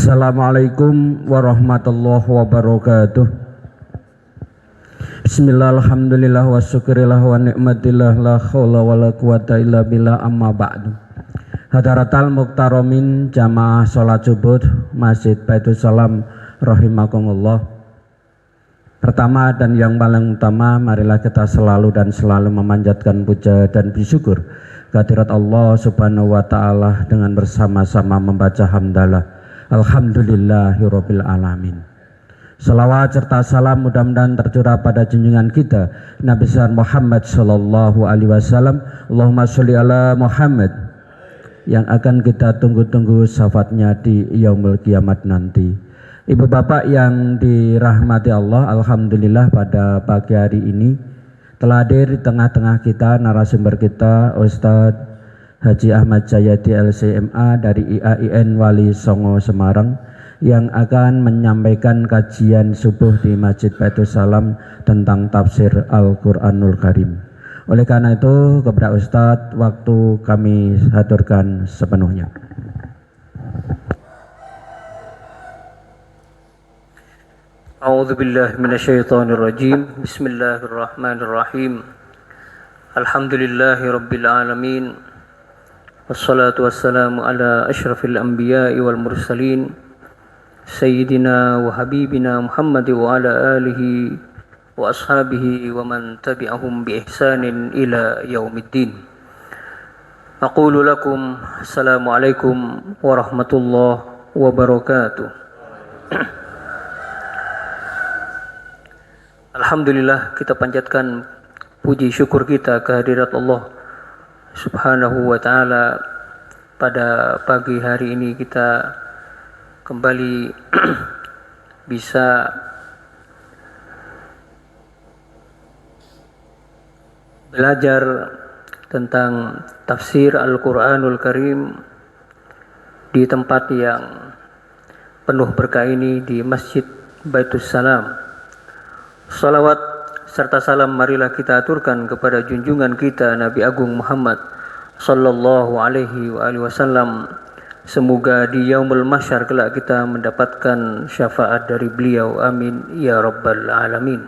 Assalamualaikum warahmatullahi wabarakatuh. Bismillah, alhamdulillah, wa syukurillah, wa ni'matillah, la khawla wa la quwata illa billah, amma ba'du. Hadaratal muqtaromin jamaah sholat subuh Masjid Baitul Salam rahimakumullah. Pertama dan yang paling utama, marilah kita selalu dan selalu memanjatkan puja dan bersyukur kehadirat Allah subhanahu wa ta'ala dengan bersama-sama membaca hamdalah alhamdulillahirabbil alamin. Salawat serta salam mudah-mudahan tercurah pada junjungan kita Nabi besar Muhammad sallallahu alaihi wasallam. Allahumma sholli ala Muhammad, yang akan kita tunggu-tunggu syafaatnya di yaumul kiamat nanti. Ibu bapak yang dirahmati Allah, alhamdulillah pada pagi hari ini telah hadir di tengah-tengah kita narasumber kita Ustadz Haji Ahmad Jayadi LCMA dari IAIN Wali Songo Semarang, yang akan menyampaikan kajian subuh di Masjid Baitul Salam tentang tafsir Al-Quranul Karim. Oleh karena itu kepada Ustadz, waktu kami haturkan sepenuhnya. A'udzubillahi minasyaitonirrajim. Bismillahirrahmanirrahim. Alhamdulillahi rabbil alamin. Wassalatu wassalamu ala asyrafil anbiya'i wal mursalin Sayyidina wa habibina Muhammad wa ala alihi wa ashabihi wa man tabi'ahum bi ihsanin ila yaumiddin. Aqulu lakum assalamualaikum warahmatullahi wabarakatuh. Alhamdulillah, kita panjatkan puji syukur kita kehadirat Allah subhanahu wa ta'ala. Pada pagi hari ini kita kembali bisa belajar tentang tafsir Al-Quranul Karim di tempat yang penuh berkah ini, di Masjid Baitul Salam. Salawat serta salam marilah kita aturkan kepada junjungan kita Nabi Agung Muhammad sallallahu alaihi wasallam. Semoga di yaumul mahsyar kelak kita mendapatkan syafaat dari beliau, amin ya rabbal alamin.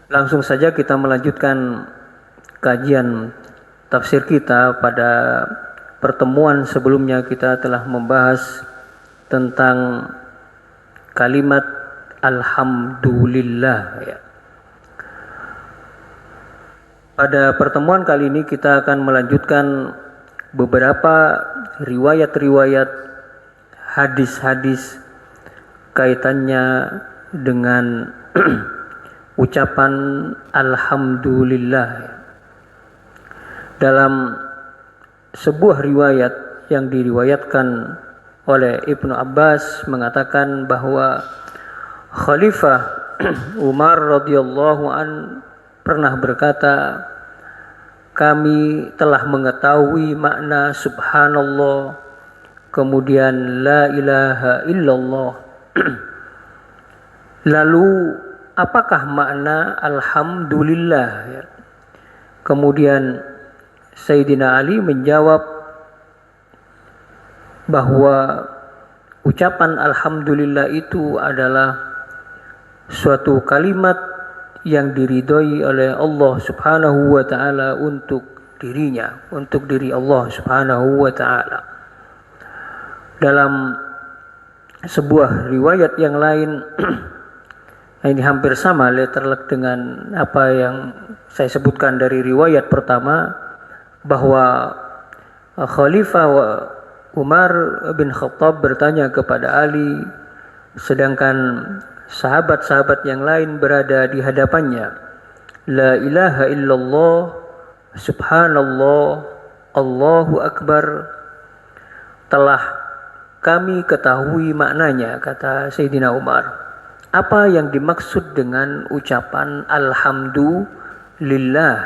Langsung saja kita melanjutkan kajian tafsir kita. Pada pertemuan sebelumnya kita telah membahas tentang kalimat alhamdulillah, ya. Pada pertemuan kali ini kita akan melanjutkan beberapa riwayat-riwayat hadis-hadis kaitannya dengan ucapan alhamdulillah. Dalam sebuah riwayat yang diriwayatkan oleh Ibnu Abbas mengatakan bahwa Khalifah Umar radhiyallahu an pernah berkata, kami telah mengetahui makna subhanallah, kemudian la ilaha illallah. Lalu apakah makna alhamdulillah, ya? Kemudian Sayyidina Ali menjawab bahwa ucapan alhamdulillah itu adalah suatu kalimat yang diridhoi oleh Allah subhanahu wa ta'ala untuk dirinya, untuk diri Allah subhanahu wa ta'ala. Dalam sebuah riwayat yang lain ini hampir sama letterlek dengan apa yang saya sebutkan dari riwayat pertama, bahwa Khalifah Umar bin Khattab bertanya kepada Ali, sedangkan sahabat-sahabat yang lain berada di hadapannya, la ilaha illallah, subhanallah, Allahu akbar, telah kami ketahui maknanya, kata Sayyidina Umar. Apa yang dimaksud dengan ucapan alhamdulillah?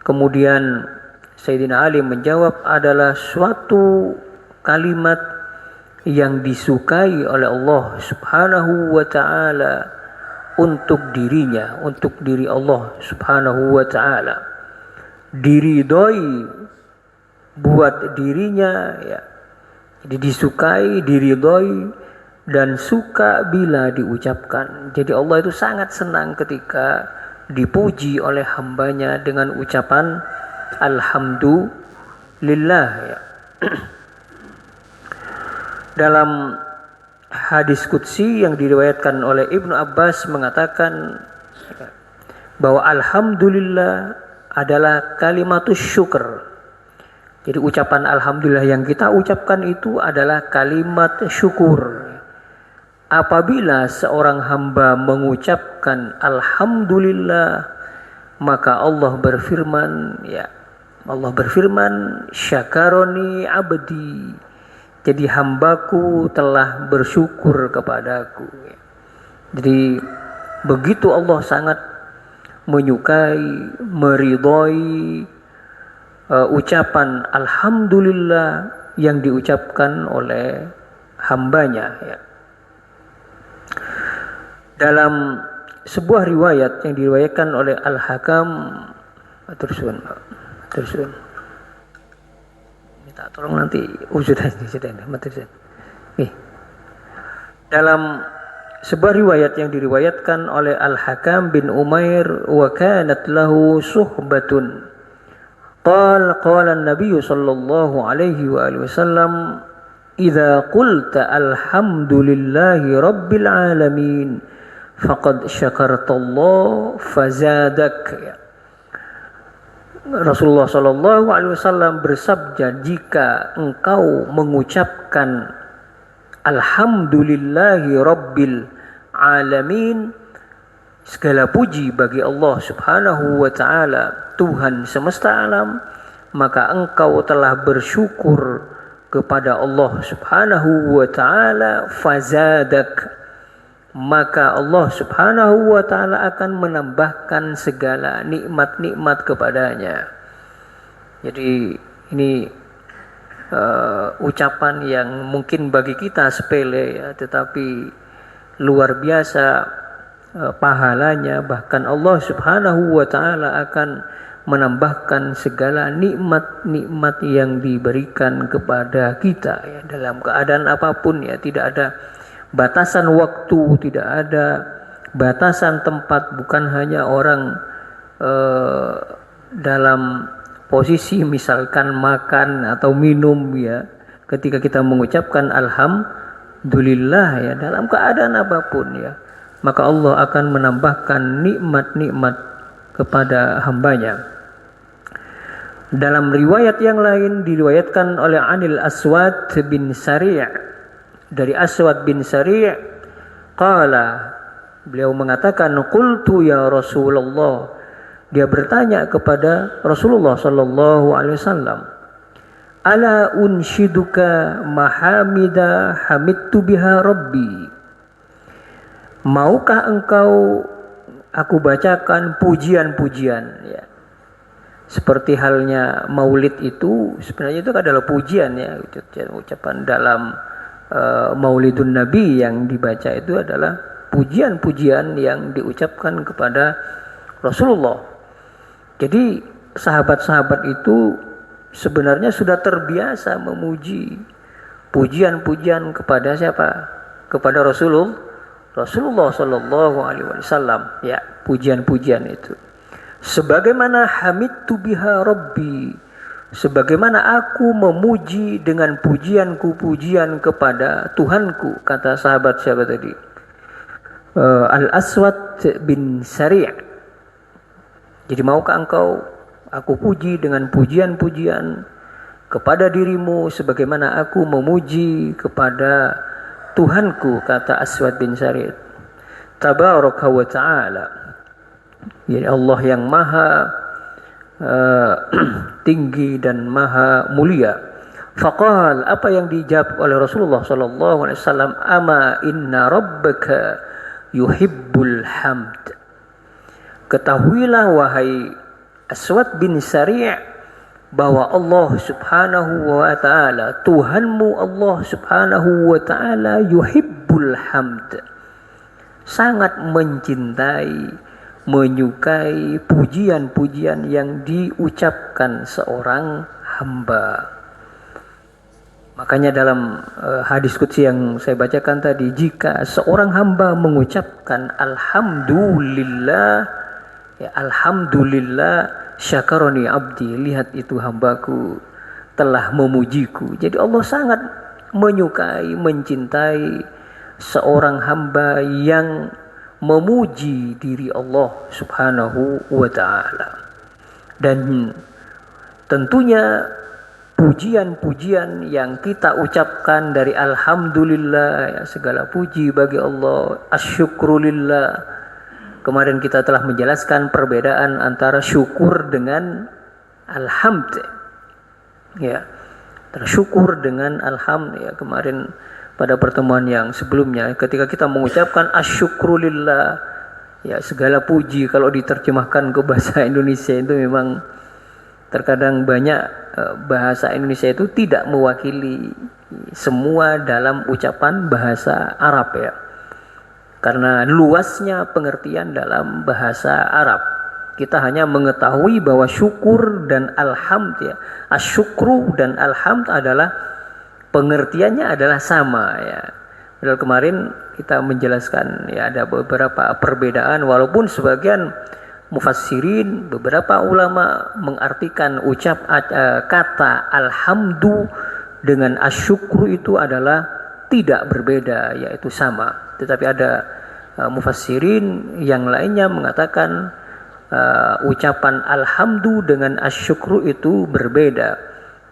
Kemudian Sayyidina Ali menjawab, adalah suatu kalimat yang disukai oleh Allah subhanahu wa ta'ala untuk dirinya, untuk diri Allah subhanahu wa ta'ala, diridhoi buat dirinya, ya, Jadi disukai, diridhoi, dan suka bila diucapkan. Jadi Allah itu sangat senang ketika dipuji oleh hambanya dengan ucapan Alhamdulillah ya. Dalam hadis qudsi yang diriwayatkan oleh Ibnu Abbas mengatakan bahwa Alhamdulillah adalah kalimatus syukur. Jadi ucapan Alhamdulillah yang kita ucapkan itu adalah kalimat syukur. Apabila seorang hamba mengucapkan Alhamdulillah, maka Allah berfirman, syakaroni abdi. Jadi hambaku telah bersyukur kepadaku. Jadi begitu Allah sangat menyukai, meridhoi ucapan Alhamdulillah yang diucapkan oleh hambanya ya. Dalam sebuah riwayat yang diriwayatkan oleh Al-Hakam, terus minta tolong nanti sudah. Dalam sebuah riwayat yang diriwayatkan oleh Al-Hakam bin Umair, wa kanat lahu suhbatun qala an-nabiy sallallahu alaihi wasallam idza qulta alhamdulillahi rabbil alamin faqad syakartallah fazadak. Rasulullah sallallahu alaihi wasallam bersabda, jika engkau mengucapkan alhamdulillahi rabbil alamin, segala puji bagi Allah subhanahu wa ta'ala, Tuhan semesta alam, maka engkau telah bersyukur kepada Allah subhanahu wa ta'ala, fazadak, maka Allah subhanahu wa ta'ala akan menambahkan segala nikmat-nikmat kepadanya. Jadi ini ucapan yang mungkin bagi kita sepele ya, tetapi luar biasa pahalanya. Bahkan Allah subhanahu wa ta'ala akan menambahkan segala nikmat-nikmat yang diberikan kepada kita ya, dalam keadaan apapun ya. Tidak ada batasan waktu, tidak ada batasan tempat. Bukan hanya orang dalam posisi misalkan makan atau minum ya, ketika kita mengucapkan alhamdulillah ya, dalam keadaan apapun ya, maka Allah akan menambahkan nikmat-nikmat kepada hambanya. Dalam riwayat yang lain diriwayatkan oleh Anil Aswad bin Sari', dari Aswad bin Sari', qala, beliau mengatakan, qultu ya Rasulullah, dia bertanya kepada Rasulullah sallallahu alaihi wasallam, ala unshiduka mahamida hamidtu biha rabbi, maukah engkau aku bacakan pujian-pujian ya. Seperti halnya maulid itu sebenarnya itu adalah pujian ya, ucapan dalam maulidun nabi yang dibaca itu adalah pujian-pujian yang diucapkan kepada Rasulullah. Jadi sahabat-sahabat itu sebenarnya sudah terbiasa memuji, pujian-pujian kepada siapa? Kepada Rasulullah sallallahu alaihi wasallam ya, pujian-pujian itu. Sebagaimana hamidtu biha rabbi, sebagaimana aku memuji dengan pujian kepada Tuhanku, kata sahabat siapa tadi? Al-Aswad bin Sari'. Jadi maukah engkau aku puji dengan pujian-pujian kepada dirimu sebagaimana aku memuji kepada Tuhanku, kata Aswad bin Sari'. Tabaraka wa ta'ala, ya Allah yang maha tinggi dan maha mulia. Faqal, apa yang dijawab oleh Rasulullah sallallahu alaihi wasallam, ama inna rabbaka yuhibbul hamd. Ketahuilah wahai Aswad bin Sari' bahwa Allah subhanahu wa ta'ala, Tuhanmu Allah subhanahu wa ta'ala, yuhibbul hamd, sangat mencintai, menyukai pujian-pujian yang diucapkan seorang hamba. Makanya dalam hadis qudsi yang saya bacakan tadi, jika seorang hamba mengucapkan alhamdulillah, ya, alhamdulillah syakaroni abdi, lihat itu hambaku telah memujiku. Jadi Allah sangat menyukai, mencintai seorang hamba yang memuji diri Allah Subhanahu wa ta'ala. Dan tentunya pujian-pujian yang kita ucapkan dari alhamdulillah, ya, segala puji bagi Allah, asyukrulillah. Kemarin kita telah menjelaskan perbedaan antara syukur dengan alhamd. Ya, tersyukur dengan alhamd, ya, kemarin pada pertemuan yang sebelumnya ketika kita mengucapkan asyukrulillah, ya, segala puji, kalau diterjemahkan ke bahasa Indonesia itu memang terkadang banyak bahasa Indonesia itu tidak mewakili semua dalam ucapan bahasa Arab, ya, karena luasnya pengertian dalam bahasa Arab. Kita hanya mengetahui bahwa syukur dan alhamd, ya, asyukru dan alhamd adalah pengertiannya adalah sama, ya. Padahal kemarin kita menjelaskan, ya, ada beberapa perbedaan, walaupun sebagian mufassirin, beberapa ulama mengartikan kata alhamdu dengan asyukru itu adalah tidak berbeda, yaitu sama. Tetapi ada mufassirin yang lainnya mengatakan ucapan alhamdu dengan asyukru itu berbeda.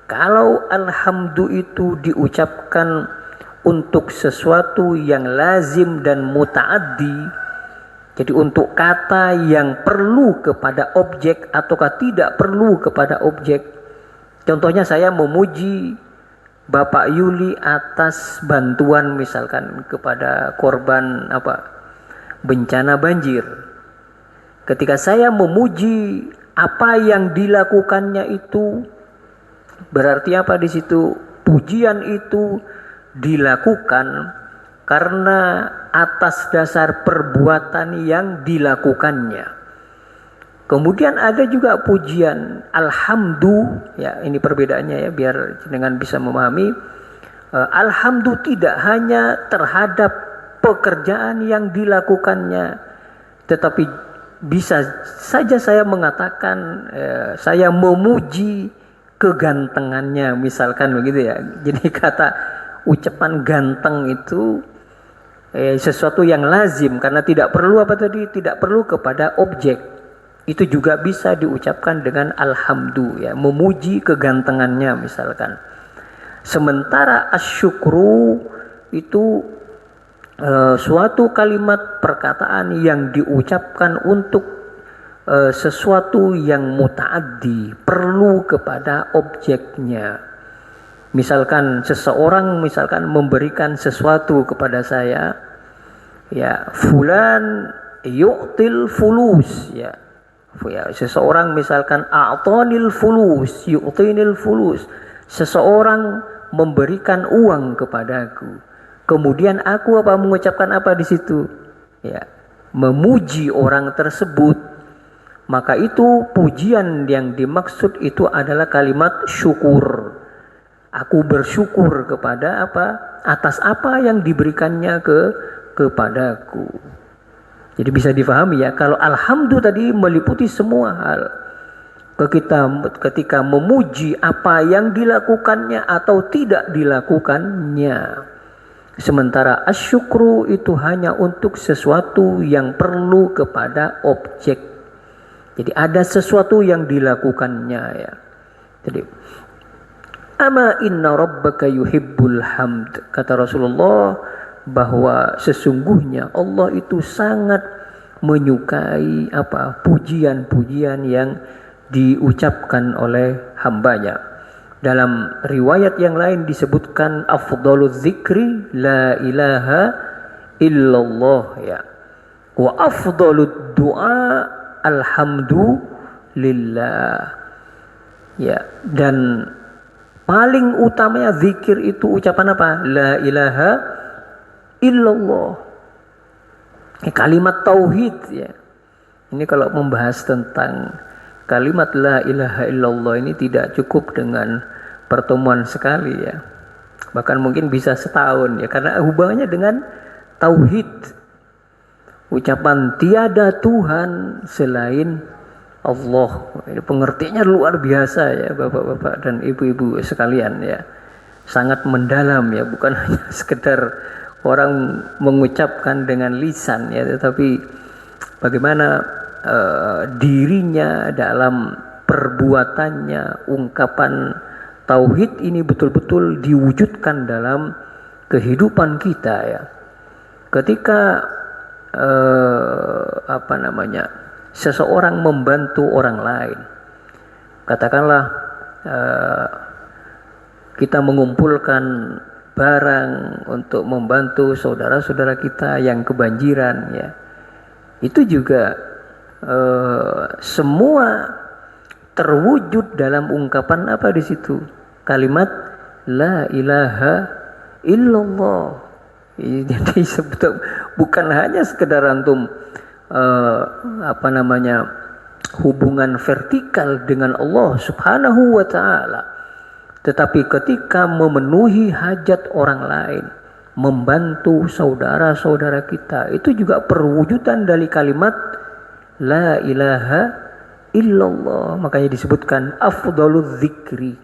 Kalau alhamdu itu diucapkan untuk sesuatu yang lazim dan muta'addi, jadi untuk kata yang perlu kepada objek ataukah tidak perlu kepada objek. Contohnya saya memuji Bapak Yuli atas bantuan misalkan kepada korban bencana banjir. Ketika saya memuji apa yang dilakukannya itu, berarti apa di situ? Pujian itu dilakukan karena atas dasar perbuatan yang dilakukannya. Kemudian ada juga pujian alhamdu, ya, ini perbedaannya, ya, biar dengan bisa memahami. Alhamdu tidak hanya terhadap pekerjaan yang dilakukannya, tetapi bisa saja saya mengatakan saya memuji kegantengannya, misalkan begitu, ya. Jadi kata ucapan ganteng itu sesuatu yang lazim karena tidak perlu tidak perlu kepada objek. Itu juga bisa diucapkan dengan alhamdu, ya, memuji kegantengannya misalkan. Sementara asyukru itu suatu kalimat perkataan yang diucapkan untuk sesuatu yang muta'addi, perlu kepada objeknya. Misalkan seseorang memberikan sesuatu kepada saya, ya, fulan yu'til fulus, ya, seseorang misalkan a'tonil fulus, yu'tinil fulus, seseorang memberikan uang kepadaku, kemudian aku mengucapkan apa di situ, ya, memuji orang tersebut, maka itu pujian yang dimaksud itu adalah kalimat syukur. Aku bersyukur kepada atas apa yang diberikannya kepadaku. Jadi bisa difahami, ya, kalau alhamdu tadi meliputi semua hal. Ketika memuji apa yang dilakukannya atau tidak dilakukannya. Sementara asyukru itu hanya untuk sesuatu yang perlu kepada objek. Jadi ada sesuatu yang dilakukannya, ya. Jadi ama inna rabbaka yuhibbul hamd, kata Rasulullah bahwa sesungguhnya Allah itu sangat menyukai pujian-pujian yang diucapkan oleh hambanya. Dalam riwayat yang lain disebutkan afdhaluz zikri la ilaha illallah, ya, wa afdhalud du'a alhamdulillah, ya, dan paling utamanya zikir itu ucapan apa? La ilaha illallah. Kalimat tauhid, ya. Ini kalau membahas tentang kalimat la ilaha illallah ini tidak cukup dengan pertemuan sekali, ya. bahkan mungkin bisa setahun ya, karena hubungannya dengan tauhid. Ucapan tiada Tuhan selain Allah. Ini pengertiannya luar biasa ya Bapak-bapak dan Ibu-ibu sekalian ya. Sangat mendalam ya, bukan hanya sekedar orang mengucapkan dengan lisan ya, tetapi bagaimana dirinya dalam perbuatannya, ungkapan tauhid ini betul-betul diwujudkan dalam kehidupan kita ya. Ketika seseorang membantu orang lain, katakanlah kita mengumpulkan barang untuk membantu saudara-saudara kita yang kebanjiran ya, itu juga semua terwujud dalam ungkapan apa di situ? Kalimat la ilaha illallah. Jadi sebetulnya bukan hanya sekedar antum hubungan vertikal dengan Allah Subhanahu wa taala, tetapi ketika memenuhi hajat orang lain, membantu saudara-saudara kita, itu juga perwujudan dari kalimat la ilaha illallah. Makanya disebutkan afdhaluz zikri.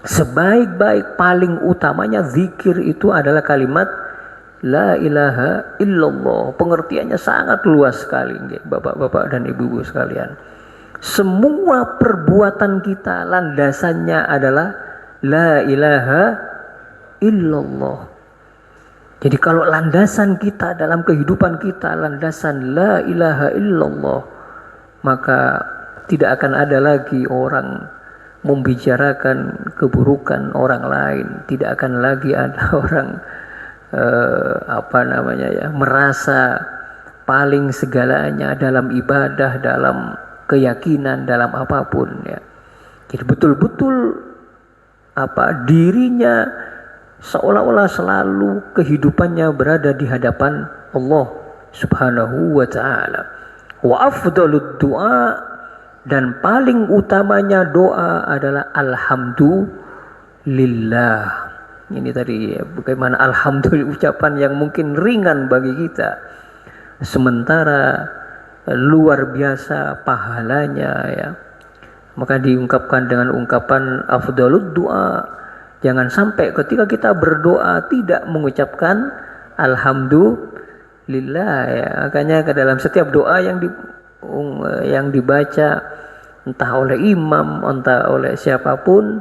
Sebaik-baik paling utamanya zikir itu adalah kalimat la ilaha illallah. Pengertiannya sangat luas sekali, Bapak-bapak dan Ibu-ibu sekalian. Semua perbuatan kita landasannya adalah la ilaha illallah. Jadi kalau landasan kita dalam kehidupan kita landasan la ilaha illallah, maka tidak akan ada lagi orang membicarakan keburukan orang lain, tidak akan lagi ada orang merasa paling segalanya dalam ibadah, dalam keyakinan, dalam apapun ya. Jadi betul-betul dirinya seolah-olah selalu kehidupannya berada di hadapan Allah Subhanahu wa taala. Wa afdhalud du'a, dan paling utamanya doa adalah alhamdulillah. Ini tadi ya, bagaimana alhamdulillah, ucapan yang mungkin ringan bagi kita, sementara luar biasa pahalanya ya. Maka diungkapkan dengan ungkapan afdhalud du'a. Jangan sampai ketika kita berdoa tidak mengucapkan alhamdulillah ya. Makanya ke dalam setiap doa yang dibaca entah oleh imam, entah oleh siapapun,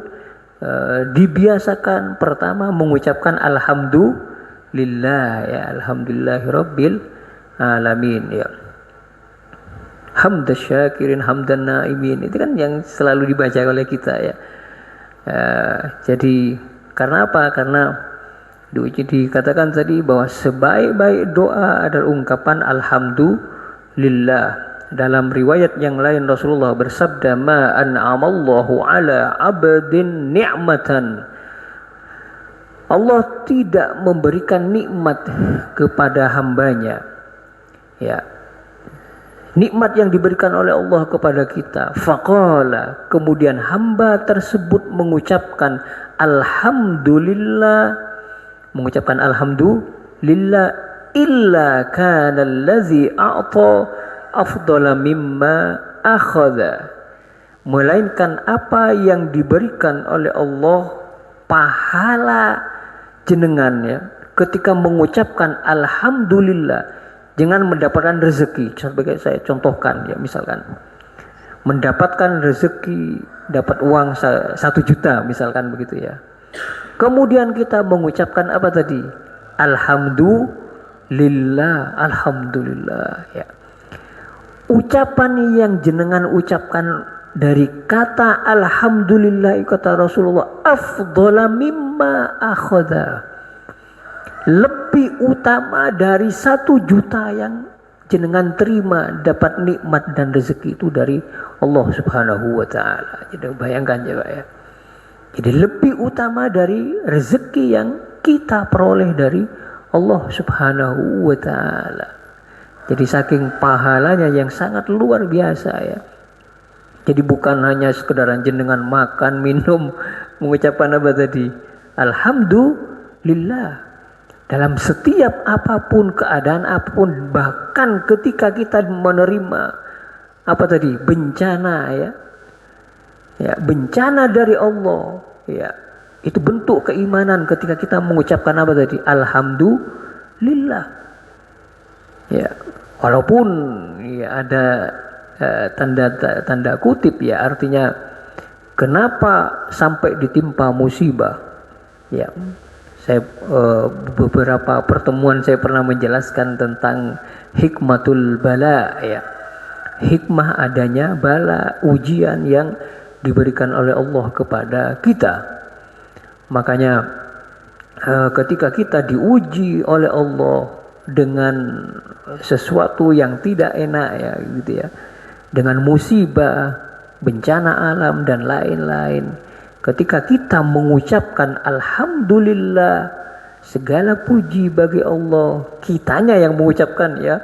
dibiasakan pertama mengucapkan alhamdulillah ya, alhamdulillahirabbil alamin ya. Hamdas syakirin hamdan naimin, itu kan yang selalu dibaca oleh kita ya. Jadi karena apa? Karena dikatakan tadi bahwa sebaik-baik doa adalah ungkapan alhamdulillah. Dalam riwayat yang lain Rasulullah bersabda, ma an'amallahu ala abdin ni'matan. Allah tidak memberikan nikmat kepada hambanya ya, nikmat yang diberikan oleh Allah kepada kita. Faqala, kemudian hamba tersebut mengucapkan alhamdulillah, illa kana allazi a'ta afdala mimma akhadha, melainkan apa yang diberikan oleh Allah pahala jenengan ya, ketika mengucapkan alhamdulillah jangan mendapatkan rezeki. Sebagai saya contohkan ya, misalkan mendapatkan rezeki, dapat uang 1 juta misalkan begitu ya, kemudian kita mengucapkan apa tadi? Alhamdulillah ya. Ucapan yang jenengan ucapkan dari kata alhamdulillah, kata Rasulullah, afdhala mimma akhadha, lebih utama dari 1 juta yang jenengan terima, dapat nikmat dan rezeki itu dari Allah Subhanahu wa taala. Jadi bayangkan ya Pak ya. Jadi lebih utama dari rezeki yang kita peroleh dari Allah Subhanahu wa taala. Jadi saking pahalanya yang sangat luar biasa ya. Jadi bukan hanya sekedar jenengan makan, minum, mengucapkan apa tadi? Alhamdulillah. Dalam setiap apapun, keadaan apapun, bahkan ketika kita menerima apa tadi, bencana ya bencana dari Allah, ya itu bentuk keimanan ketika kita mengucapkan apa tadi, alhamdulillah. Ya, walaupun ya ada tanda kutip, ya artinya kenapa sampai ditimpa musibah. Ya, saya beberapa pertemuan saya pernah menjelaskan tentang hikmatul bala, ya. Hikmah adanya bala, ujian yang diberikan oleh Allah kepada kita. Makanya ketika kita diuji oleh Allah dengan sesuatu yang tidak enak, ya gitu ya, dengan musibah, bencana alam dan lain-lain, ketika kita mengucapkan alhamdulillah, segala puji bagi Allah, kitanya yang mengucapkan, ya,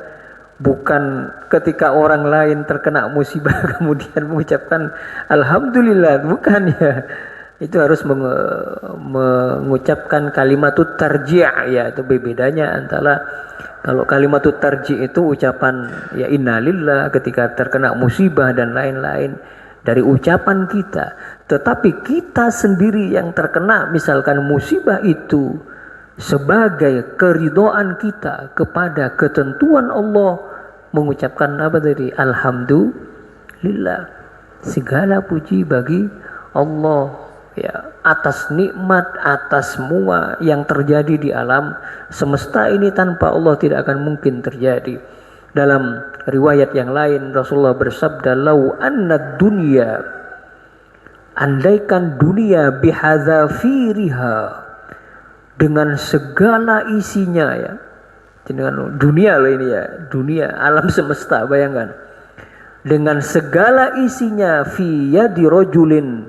bukan ketika orang lain terkena musibah kemudian mengucapkan alhamdulillah, bukan, ya. Itu harus mengucapkan kalimatut tarji', ya. Itu bedanya antara kalau kalimatut tarji' itu ucapan ya innalillah ketika terkena musibah dan lain-lain dari ucapan kita. Tetapi kita sendiri yang terkena misalkan musibah itu sebagai keridhaan kita kepada ketentuan Allah, mengucapkan apa tadi, alhamdulillah, segala puji bagi Allah, ya, atas nikmat, atas semua yang terjadi di alam semesta ini. Tanpa Allah tidak akan mungkin terjadi. Dalam riwayat yang lain Rasulullah bersabda, lau anna dunya, andaikan dunia, bihadzafiriha, dengan segala isinya, ya, dengan dunia loh ini, ya, dunia alam semesta, bayangkan, dengan segala isinya, fi yadi rajulin,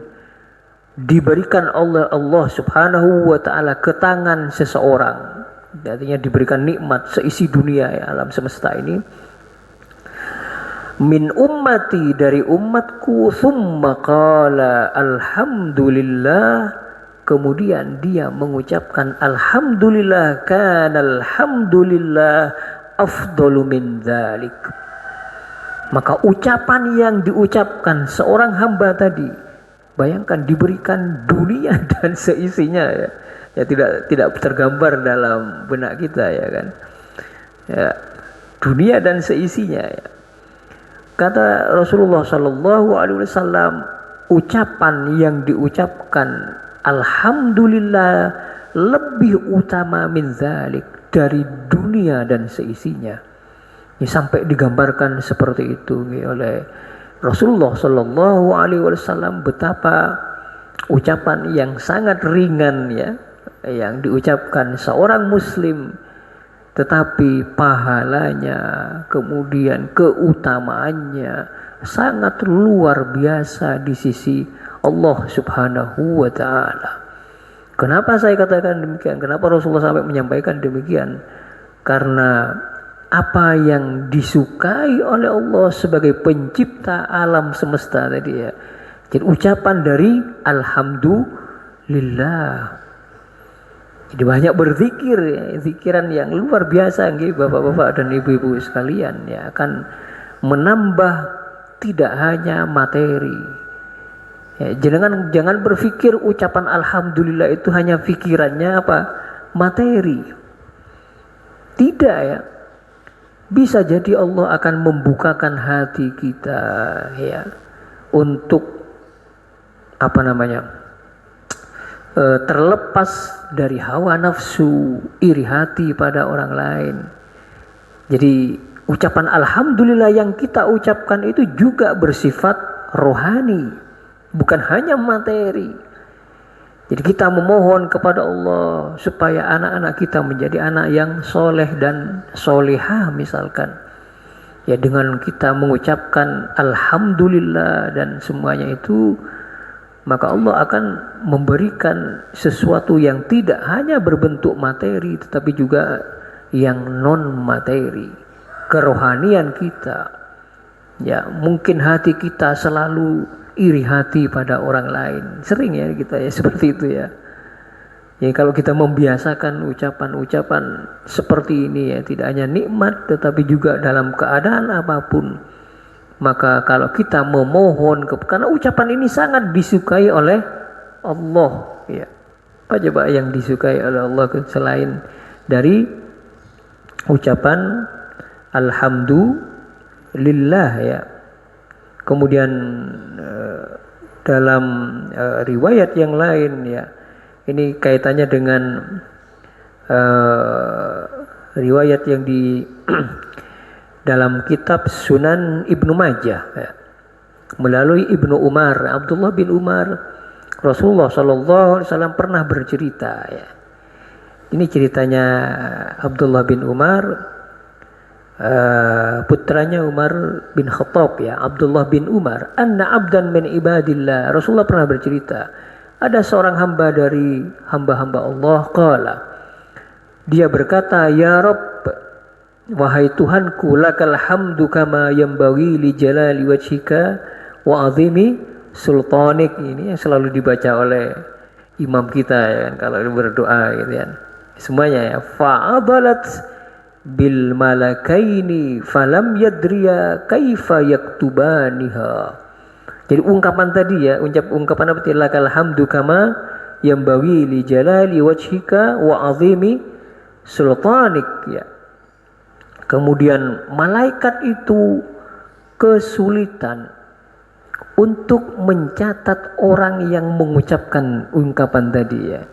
diberikan oleh Allah Subhanahu wa taala ke tangan seseorang, artinya diberikan nikmat seisi dunia, ya, alam semesta ini, min ummati, dari umatku, thumma qala alhamdulillah, kemudian dia mengucapkan alhamdulillah, kana alhamdulillah afdalu min dzalik, maka ucapan yang diucapkan seorang hamba tadi, bayangkan, diberikan dunia dan seisinya, ya. Ya, tidak tergambar dalam benak kita, ya kan, ya, dunia dan seisinya, ya. Kata Rasulullah Shallallahu Alaihi Wasallam, ucapan yang diucapkan alhamdulillah lebih utama min zalik, dari dunia dan seisinya. Ini sampai digambarkan seperti itu oleh Rasulullah Shallallahu Alaihi Wasallam, betapa ucapan yang sangat ringan, ya, yang diucapkan seorang muslim, tetapi pahalanya, kemudian keutamaannya sangat luar biasa di sisi Allah Subhanahu wa taala. Kenapa saya katakan demikian? Kenapa Rasulullah sampai menyampaikan demikian? Karena apa yang disukai oleh Allah sebagai pencipta alam semesta tadi, ya. Jadi ucapan dari alhamdulillah. Jadi banyak berzikir, ya, zikiran yang luar biasa, gitu, bapak-bapak dan ibu-ibu sekalian, ya, akan menambah tidak hanya materi. Ya, jangan berpikir ucapan alhamdulillah itu hanya pikirannya apa, materi. Tidak, ya. Bisa jadi Allah akan membukakan hati kita, ya, untuk apa namanya, terlepas dari hawa nafsu, iri hati pada orang lain. Jadi ucapan alhamdulillah yang kita ucapkan itu juga bersifat rohani, bukan hanya materi. Jadi kita memohon kepada Allah supaya anak-anak kita menjadi anak yang soleh dan solehah misalkan, ya, dengan kita mengucapkan alhamdulillah dan semuanya itu, maka Allah akan memberikan sesuatu yang tidak hanya berbentuk materi, tetapi juga yang non materi, kerohanian kita. Ya, mungkin hati kita selalu iri hati pada orang lain, sering, ya, kita, ya, seperti itu, ya. Ya, kalau kita membiasakan ucapan-ucapan seperti ini ya, tidak hanya nikmat tetapi juga dalam keadaan apapun, maka kalau kita memohon karena ucapan ini sangat disukai oleh Allah ya. Apa coba yang disukai oleh Allah selain dari ucapan alhamdulillah ya. Kemudian dalam riwayat yang lain ya, ini kaitannya dengan riwayat yang di dalam kitab Sunan Ibnu Majah ya, melalui Ibnu Umar, Abdullah bin Umar, Rasulullah Shallallahu Alaihi Wasallam pernah bercerita ya. Ini ceritanya Abdullah bin Umar, putranya Umar bin Khattab ya, Abdullah bin Umar, anna abdan min ibadillah. Rasulullah pernah bercerita, ada seorang hamba dari hamba-hamba Allah, qala, dia berkata, ya Rabb, wahai Tuhanku, lakal hamdu kama yanbaghi li jalali wajhika wa azimi sultanik. Ini yang selalu dibaca oleh imam kita ya kan, kalau berdoa gitu kan. Semuanya ya, fa'adalat bil malakaini falam yadriya kaifa yaktubaniha. Jadi ungkapan tadi ya, ungkapan apa? Lakal hamdu kama yanbaghi li jalali wajhika wa azimi sultanik ya. Kemudian malaikat itu kesulitan untuk mencatat orang yang mengucapkan ungkapan tadi ya.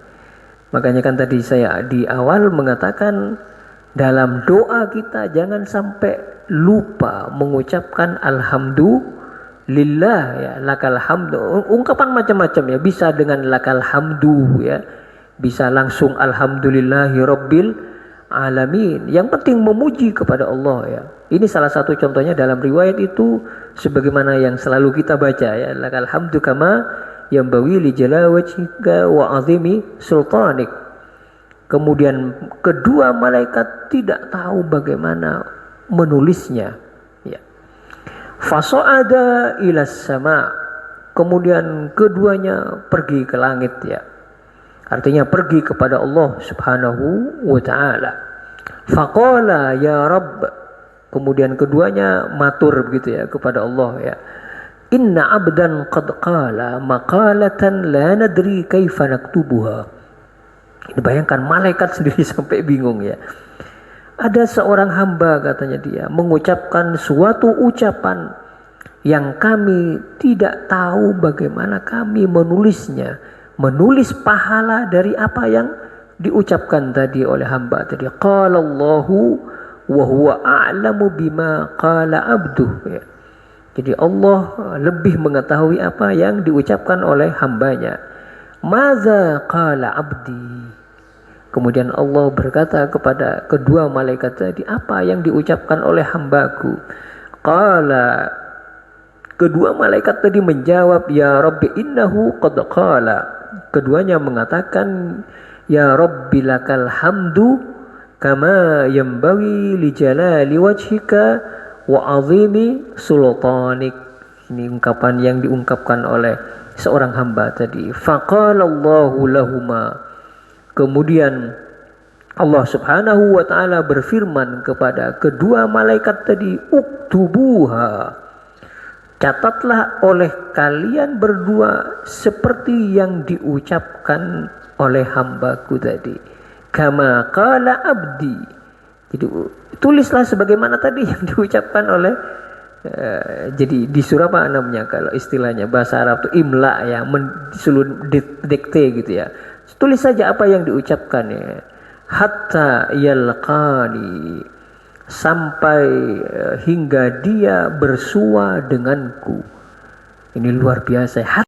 Makanya kan tadi saya di awal mengatakan dalam doa kita jangan sampai lupa mengucapkan alhamdulillah ya, lakal hamdu. Ungkapan macam-macam ya, bisa dengan lakal hamdu ya, bisa langsung alhamdulillahi rabbil alamin. Yang penting memuji kepada Allah ya. Ini salah satu contohnya dalam riwayat itu sebagaimana yang selalu kita baca ya, lakal hamdu kama yanbaghi li jalali wajhika wa azimi sultanik. Kemudian kedua malaikat tidak tahu bagaimana menulisnya ya. Fasa'ada ilas sama. Kemudian keduanya pergi ke langit ya. Artinya pergi kepada Allah Subhanahu wa ta'ala. Faqala ya Rabb. Kemudian keduanya matur begitu ya kepada Allah ya. Inna abdan qad qala maqalatan la nadri kaifa naktubuha. Ini bayangkan malaikat sendiri sampai bingung ya. Ada seorang hamba katanya dia mengucapkan suatu ucapan yang kami tidak tahu bagaimana kami menulisnya. Menulis pahala dari apa yang diucapkan tadi oleh hamba tadi. Qala Allahu wa huwa a'lamu bima qala abduh ya. Jadi Allah lebih mengetahui apa yang diucapkan oleh hambanya. Maza qala abdi. Kemudian Allah berkata kepada kedua malaikat tadi, apa yang diucapkan oleh hambaku? Qala, kedua malaikat tadi menjawab, ya Rabbi innahu qad qala. Keduanya mengatakan, ya Rabbi lakal hamdu kama yanbaghi li jalali wajhika wa azimi sultanik. Ini ungkapan yang diungkapkan oleh seorang hamba tadi. Faqala Allahu lahuma. Kemudian Allah Subhanahu wa ta'ala berfirman kepada kedua malaikat tadi, uktubuha, catatlah oleh kalian berdua seperti yang diucapkan oleh hambaku tadi. Kama qala abdi. Jadi tulislah sebagaimana tadi yang diucapkan oleh jadi disuruh apa namanya kalau istilahnya bahasa Arab itu imla ya, disuruh dikte gitu ya. Tulis saja apa yang diucapkan ya. Hatta yalqani, sampai hingga dia bersua denganku. Ini luar biasa.